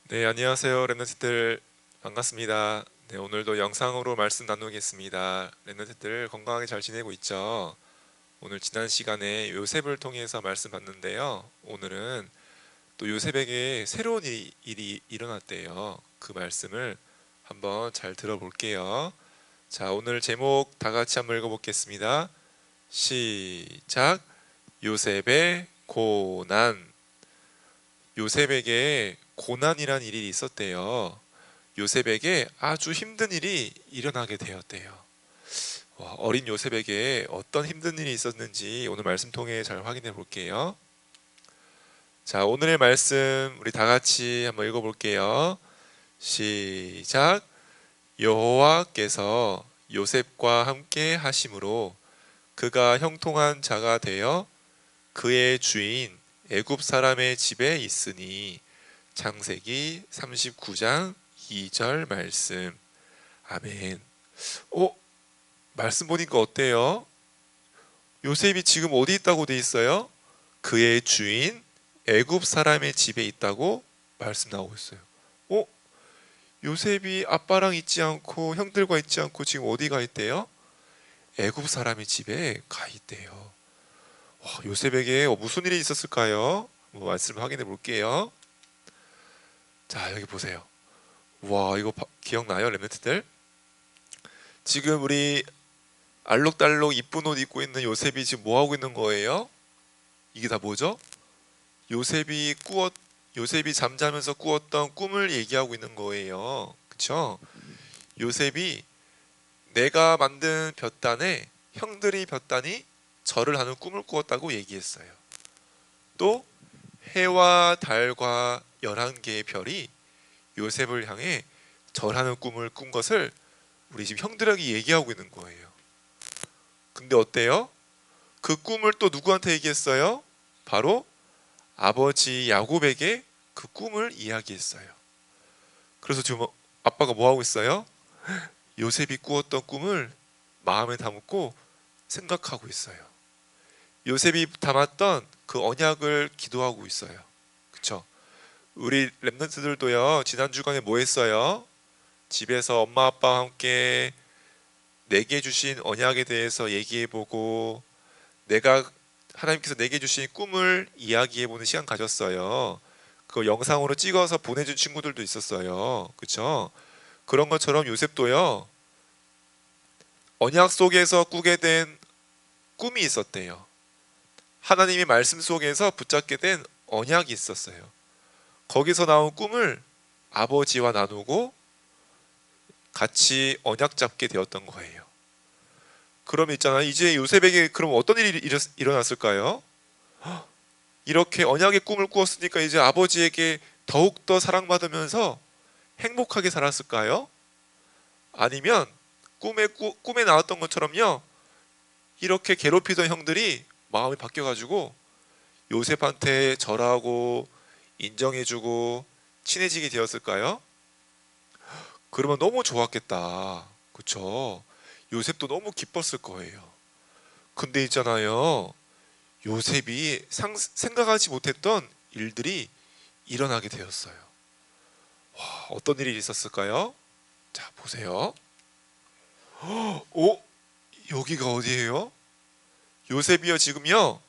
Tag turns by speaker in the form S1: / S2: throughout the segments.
S1: 네, 안녕하세요. 랩런트들 반갑습니다. 네, 오늘도 영상으로 말씀 나누겠습니다. 랩런트들 건강하게 잘 지내고 있죠? 오늘 지난 시간에 요셉을 통해서 말씀 봤는데요. 오늘은 또 요셉에게 새로운 일이 일어났대요. 그 말씀을 한번 잘 들어볼게요. 자, 오늘 제목 다 같이 한번 읽어보겠습니다. 시작. 요셉의 고난. 요셉에게 고난이란 일이 있었대요. 요셉에게 아주 힘든 일이 일어나게 되었대요. 어린 요셉에게 어떤 힘든 일이 있었는지 오늘 말씀 통해 잘 확인해 볼게요. 자, 오늘의 말씀 우리 다 같이 한번 읽어 볼게요. 시작. 여호와께서 요셉과 함께 하심으로 그가 형통한 자가 되어 그의 주인 애굽 사람의 집에 있으니. 창세기 39장 2절 말씀. 아멘. 어? 말씀 보니까 어때요? 요셉이 지금 어디 있다고 돼 있어요? 그의 주인 애굽 사람의 집에 있다고 말씀 나오고 있어요. 어? 요셉이 아빠랑 있지 않고 형들과 있지 않고 지금 어디 가 있대요? 애굽 사람의 집에 가 있대요. 요셉에게 무슨 일이 있었을까요? 말씀 확인해 볼게요. 자, 여기 보세요. 와, 이거 기억나요, 랩런트들? 지금 우리 알록달록 이쁜 옷 입고 있는 요셉이 지금 뭐 하고 있는 거예요? 이게 다 뭐죠? 요셉이 요셉이 잠자면서 꾸었던 꿈을 얘기하고 있는 거예요. 그쵸? 요셉이 내가 만든 볕단에 형들이 볕단이 절을 하는 꿈을 꾸었다고 얘기했어요. 또 해와 달과 11개의 별이 요셉을 향해 절하는 꿈을 꾼 것을 우리 지금 형들에게 얘기하고 있는 거예요. 근데 어때요? 그 꿈을 또 누구한테 얘기했어요? 바로 아버지 야곱에게 그 꿈을 이야기했어요. 그래서 지금 아빠가 뭐 하고 있어요? 요셉이 꾸었던 꿈을 마음에 담고 생각하고 있어요. 요셉이 담았던 그 언약을 기도하고 있어요. 그쵸? 우리 랩런트들도요, 지난 주간에 뭐 했어요? 집에서 엄마 아빠와 함께 내게 주신 언약에 대해서 얘기해보고, 내가 하나님께서 내게 주신 꿈을 이야기해보는 시간 가졌어요. 그 영상으로 찍어서 보내준 친구들도 있었어요. 그쵸? 그런 것처럼 요셉도요, 언약 속에서 꾸게 된 꿈이 있었대요. 하나님의 말씀 속에서 붙잡게 된 언약이 있었어요. 거기서 나온 꿈을 아버지와 나누고 같이 언약 잡게 되었던 거예요. 그럼 있잖아, 이제 요셉에게 그럼 어떤 일이 일어났을까요? 이렇게 언약의 꿈을 꾸었으니까 이제 아버지에게 더욱더 사랑받으면서 행복하게 살았을까요? 아니면 꿈에 나왔던 것처럼요, 이렇게 괴롭히던 형들이 마음이 바뀌어가지고 요셉한테 절하고 인정해주고 친해지게 되었을까요? 그러면 너무 좋았겠다. 그쵸? 요셉도 너무 기뻤을 거예요. 근데 있잖아요, 요셉이 생각하지 못했던 일들이 일어나게 되었어요. 어떤 일이 있었을까요? 자, 보세요. 오, 여기가 어디예요? 요셉이요, 지금요,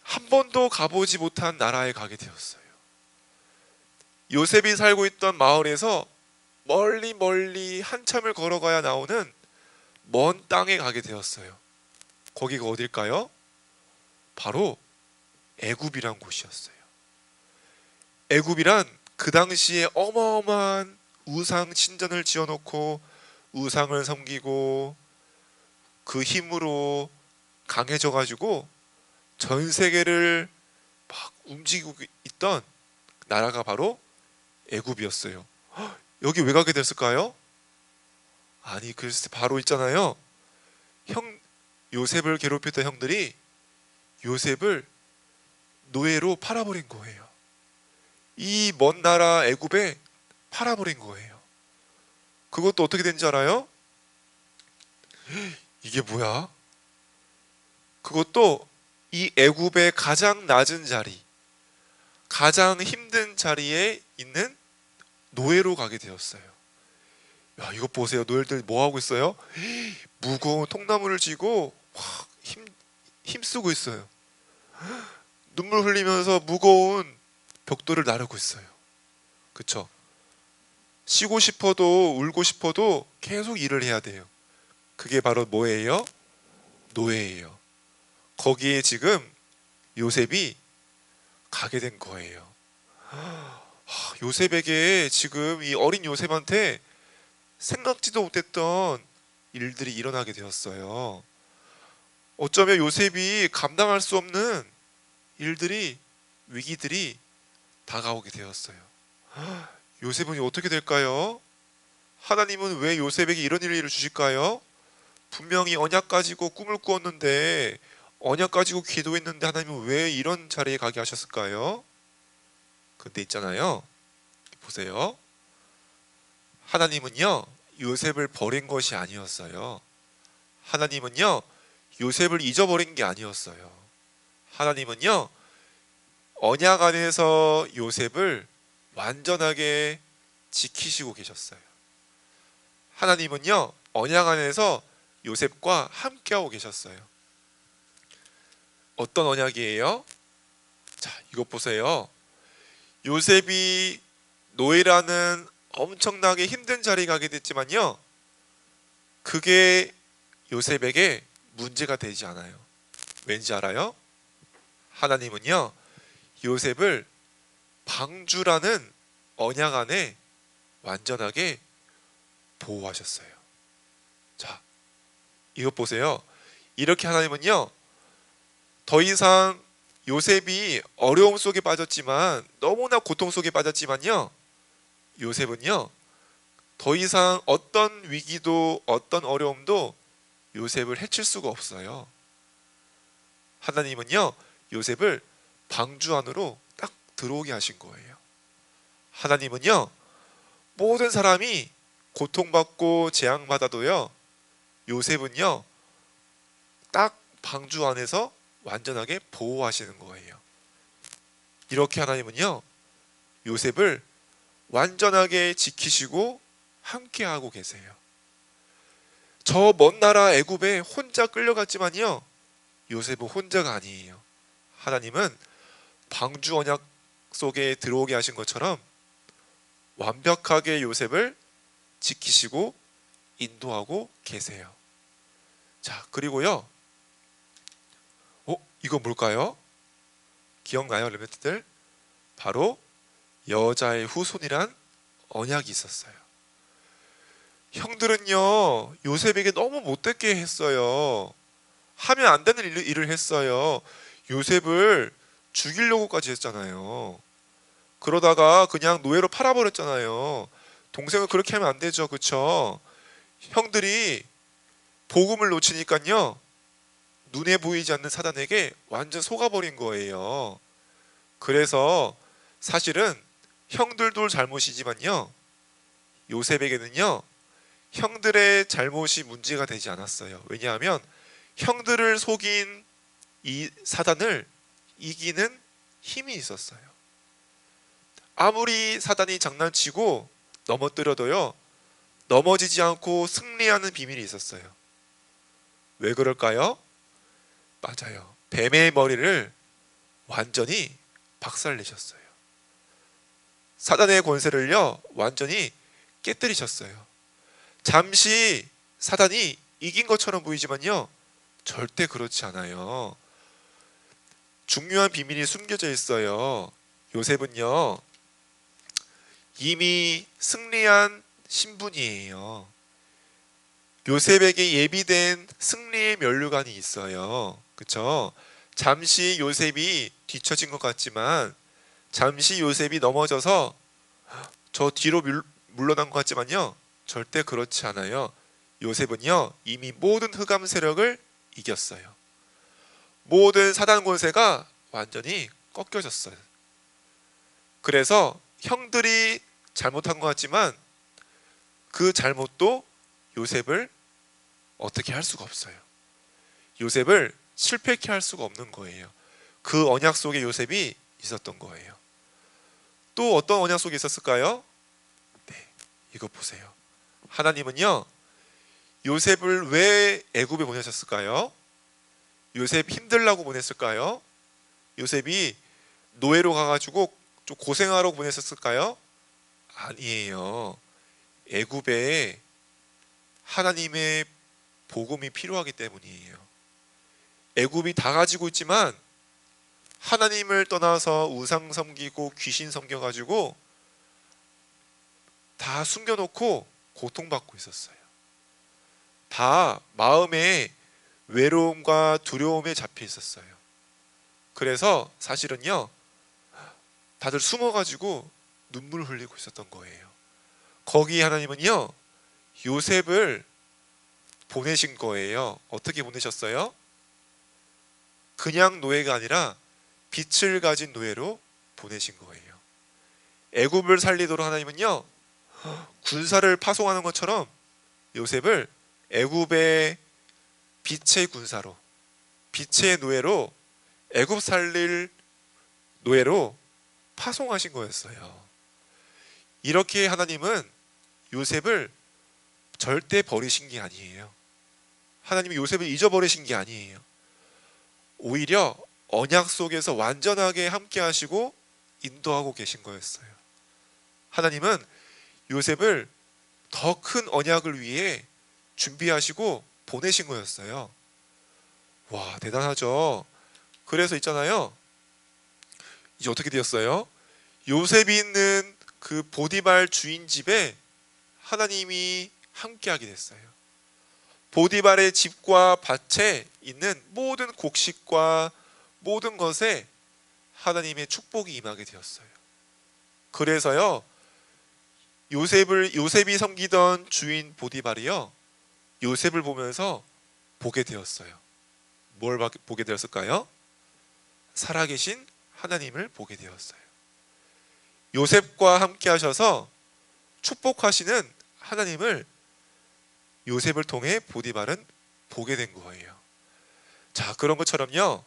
S1: 한 번도 가보지 못한 나라에 가게 되었어요. 요셉이 살고 있던 마을에서 멀리 멀리 한참을 걸어가야 나오는 먼 땅에 가게 되었어요. 거기가 어딜까요? 바로 애굽이란 곳이었어요. 애굽이란 그 당시에 어마어마한 우상 신전을 지어놓고 우상을 섬기고 그 힘으로 강해져 가지고 전 세계를 막 움직이고 있던 나라가 바로 애굽이었어요. 여기 왜 가게 됐을까요? 아니, 글쎄, 바로 있잖아요, 형 요셉을 괴롭혔던 형들이 요셉을 노예로 팔아버린 거예요. 이 먼 나라 애굽에 팔아버린 거예요. 그것도 어떻게 된지 알아요? 이게 뭐야? 그것도 이 애굽의 가장 낮은 자리, 가장 힘든 자리에 있는 노예로 가게 되었어요. 야, 이것 보세요. 노예들 뭐 하고 있어요? 무거운 통나무를 쥐고 막 힘쓰고 있어요. 눈물 흘리면서 무거운 벽돌을 나르고 있어요. 그쵸? 쉬고 싶어도 울고 싶어도 계속 일을 해야 돼요. 그게 바로 뭐예요? 노예예요. 거기에 지금 요셉이 가게 된 거예요. 요셉에게 지금 이 어린 요셉한테 생각지도 못했던 일들이 일어나게 되었어요. 어쩌면 요셉이 감당할 수 없는 일들이, 위기들이 다가오게 되었어요. 요셉은 어떻게 될까요? 하나님은 왜 요셉에게 이런 일을 주실까요? 분명히 언약 가지고 꿈을 꾸었는데, 언약 가지고 기도했는데 하나님은 왜 이런 자리에 가게 하셨을까요? 근데 있잖아요, 보세요. 하나님은요, 요셉을 버린 것이 아니었어요. 하나님은요, 요셉을 잊어버린 게 아니었어요. 하나님은요, 언약 안에서 요셉을 완전하게 지키시고 계셨어요. 하나님은요, 언약 안에서 요셉과 함께하고 계셨어요. 어떤 언약이에요? 자, 이것 보세요. 요셉이 노예라는 엄청나게 힘든 자리에 가게 됐지만요, 그게 요셉에게 문제가 되지 않아요. 왠지 알아요? 하나님은요, 요셉을 방주라는 언약 안에 완전하게 보호하셨어요. 자, 이것 보세요. 이렇게 하나님은요, 더 이상 요셉이 어려움 속에 빠졌지만, 너무나 고통 속에 빠졌지만요, 요셉은요, 더 이상 어떤 위기도 어떤 어려움도 요셉을 해칠 수가 없어요. 하나님은요, 요셉을 방주 안으로 딱 들어오게 하신 거예요. 하나님은요, 모든 사람이 고통받고 재앙받아도요, 요셉은요, 딱 방주 안에서 완전하게 보호하시는 거예요. 이렇게 하나님은요, 요셉을 완전하게 지키시고 함께하고 계세요. 저 먼 나라 애굽에 혼자 끌려갔지만요, 요셉은 혼자가 아니에요. 하나님은 방주 언약 속에 들어오게 하신 것처럼 완벽하게 요셉을 지키시고 인도하고 계세요. 자, 그리고요, 이거 뭘까요? 기억나요, 렘넌트들? 바로 여자의 후손이란 언약이 있었어요. 형들은요, 요셉에게 너무 못되게 했어요. 하면 안 되는 일을 했어요. 요셉을 죽이려고까지 했잖아요. 그러다가 그냥 노예로 팔아버렸잖아요. 동생을 그렇게 하면 안 되죠, 그쵸? 형들이 복음을 놓치니까요, 눈에 보이지 않는 사단에게 완전 속아버린 거예요. 그래서 사실은 형들도 잘못이지만요, 요셉에게는요, 형들의 잘못이 문제가 되지 않았어요. 왜냐하면 형들을 속인 이 사단을 이기는 힘이 있었어요. 아무리 사단이 장난치고 넘어뜨려도요, 넘어지지 않고 승리하는 비밀이 있었어요. 왜 그럴까요? 맞아요. 뱀의 머리를 완전히 박살내셨어요. 사단의 권세를요, 완전히 깨뜨리셨어요. 잠시 사단이 이긴 것처럼 보이지만요, 절대 그렇지 않아요. 중요한 비밀이 숨겨져 있어요. 요셉은요, 이미 승리한 신분이에요. 요셉에게 예비된 승리의 면류관이 있어요. 그쵸? 잠시 요셉이 뒤처진 것 같지만, 잠시 요셉이 넘어져서 저 뒤로 물러난 것 같지만요, 절대 그렇지 않아요. 요셉은요, 이미 모든 흑암 세력을 이겼어요. 모든 사단 권세가 완전히 꺾여졌어요. 그래서 형들이 잘못한 것 같지만 그 잘못도 요셉을 어떻게 할 수가 없어요. 요셉을 실패케 할 수가 없는 거예요. 그 언약 속에 요셉이 있었던 거예요. 또 어떤 언약 속에 있었을까요? 네, 이거 보세요. 하나님은요, 요셉을 왜 애굽에 보내셨을까요? 요셉 힘들라고 보냈을까요? 요셉이 노예로 가가지고 좀 고생하라고 보냈었을까요? 아니에요. 애굽에 하나님의 복음이 필요하기 때문이에요. 애굽이 다 가지고 있지만 하나님을 떠나서 우상 섬기고 귀신 섬겨가지고 다 숨겨놓고 고통받고 있었어요. 다 마음에 외로움과 두려움에 잡혀 있었어요. 그래서 사실은요, 다들 숨어가지고 눈물 흘리고 있었던 거예요. 거기 하나님은요, 요셉을 보내신 거예요. 어떻게 보내셨어요? 그냥 노예가 아니라 빛을 가진 노예로 보내신 거예요. 애굽을 살리도록 하나님은요, 군사를 파송하는 것처럼 요셉을 애굽의 빛의 군사로, 빛의 노예로, 애굽 살릴 노예로 파송하신 거였어요. 이렇게 하나님은 요셉을 절대 버리신 게 아니에요. 하나님이 요셉을 잊어버리신 게 아니에요. 오히려 언약 속에서 완전하게 함께 하시고 인도하고 계신 거였어요. 하나님은 요셉을 더 큰 언약을 위해 준비하시고 보내신 거였어요. 와, 대단하죠. 그래서 있잖아요, 이제 어떻게 되었어요? 요셉이 있는 그 보디발 주인 집에 하나님이 함께하게 됐어요. 보디발의 집과 밭에 있는 모든 곡식과 모든 것에 하나님의 축복이 임하게 되었어요. 그래서요, 요셉이 섬기던 주인 보디발이요, 요셉을 보면서 보게 되었어요. 뭘 보게 되었을까요? 살아계신 하나님을 보게 되었어요. 요셉과 함께 하셔서 축복하시는 하나님을 요셉을 통해 보디발은 보게 된 거예요. 자, 그런 것처럼요,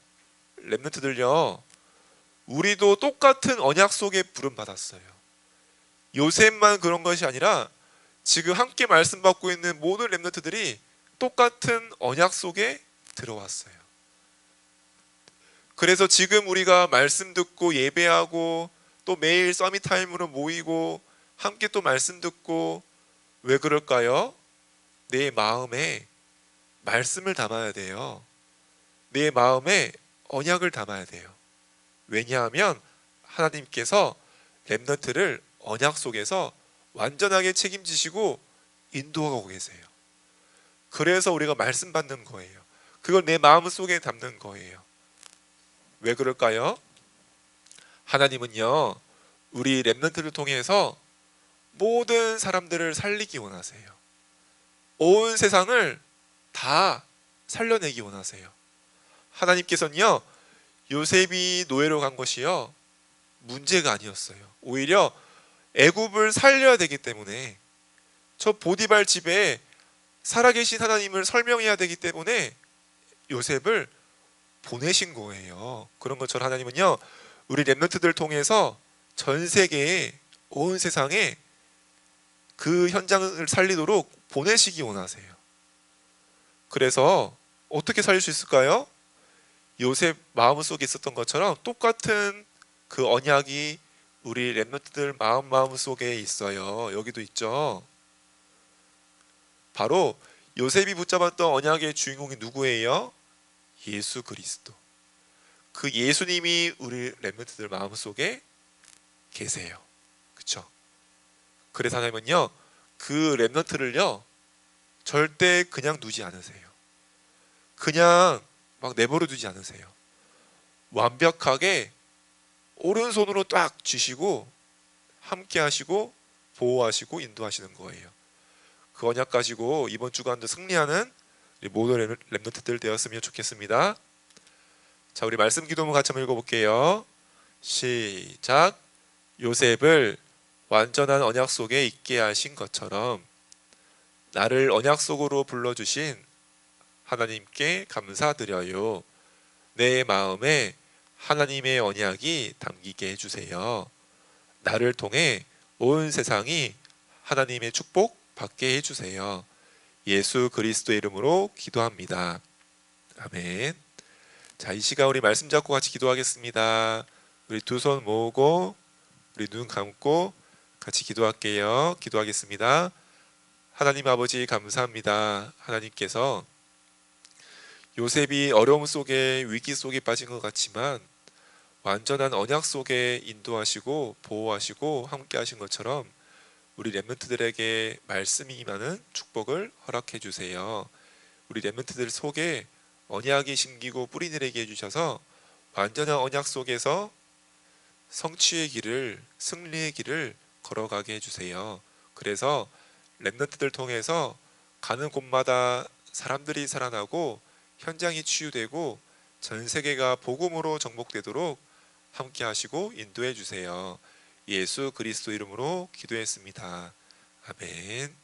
S1: 렘넌트들요, 우리도 똑같은 언약 속에 부름 받았어요. 요셉만 그런 것이 아니라 지금 함께 말씀 받고 있는 모든 렘넌트들이 똑같은 언약 속에 들어왔어요. 그래서 지금 우리가 말씀 듣고 예배하고 또 매일 서밋 타임으로 모이고 함께 또 말씀 듣고, 왜 그럴까요? 내 마음에 말씀을 담아야 돼요. 내 마음에 언약을 담아야 돼요. 왜냐하면 하나님께서 렘넌트를 언약 속에서 완전하게 책임지시고 인도하고 계세요. 그래서 우리가 말씀 받는 거예요. 그걸 내 마음 속에 담는 거예요. 왜 그럴까요? 하나님은요, 우리 렘넌트를 통해서 모든 사람들을 살리기 원하세요. 온 세상을 다 살려내기 원하세요. 하나님께서는요, 요셉이 노예로 간 것이요, 문제가 아니었어요. 오히려 애굽을 살려야 되기 때문에, 저 보디발 집에 살아계신 하나님을 설명해야 되기 때문에 요셉을 보내신 거예요. 그런 것처럼 하나님은요, 우리 렘넌트들 통해서 전 세계에, 온 세상에 그 현장을 살리도록 보내시기 원하세요. 그래서 어떻게 살릴 수 있을까요? 요셉 마음속에 있었던 것처럼 똑같은 그 언약이 우리 렘넌트들 마음속에 있어요. 여기도 있죠. 바로 요셉이 붙잡았던 언약의 주인공이 누구예요? 예수 그리스도. 그 예수님이 우리 렘넌트들 마음속에 계세요. 그렇죠? 그래서 하나님은요, 그 렘넌트를요, 절대 그냥 두지 않으세요. 그냥 막 내버려 두지 않으세요. 완벽하게 오른손으로 딱 쥐시고 함께 하시고 보호하시고 인도하시는 거예요. 그 언약 가지고 이번 주간도 승리하는 우리 모든 렘넌트들 되었으면 좋겠습니다. 자, 우리 말씀 기도문 같이 한번 읽어볼게요. 시작. 요셉을 완전한 언약 속에 있게 하신 것처럼 나를 언약 속으로 불러주신 하나님께 감사드려요. 내 마음에 하나님의 언약이 담기게 해주세요. 나를 통해 온 세상이 하나님의 축복 받게 해주세요. 예수 그리스도의 이름으로 기도합니다. 아멘. 자, 이 시간 우리 말씀 잡고 같이 기도하겠습니다. 우리 두 손 모으고 우리 눈 감고 같이 기도할게요. 기도하겠습니다. 하나님 아버지 감사합니다. 하나님께서 요셉이 어려움 속에 위기 속에 빠진 것 같지만 완전한 언약 속에 인도하시고 보호하시고 함께 하신 것처럼 우리 렘넌트들에게 말씀이 임하는 축복을 허락해 주세요. 우리 렘넌트들 속에 언약이 심기고 뿌리 내리게 해주셔서 완전한 언약 속에서 성취의 길을, 승리의 길을 걸어가게 해주세요. 그래서 렘넌트들 통해서 가는 곳마다 사람들이 살아나고 현장이 치유되고 전 세계가 복음으로 정복되도록 함께 하시고 인도해 주세요. 예수 그리스도 이름으로 기도했습니다. 아멘.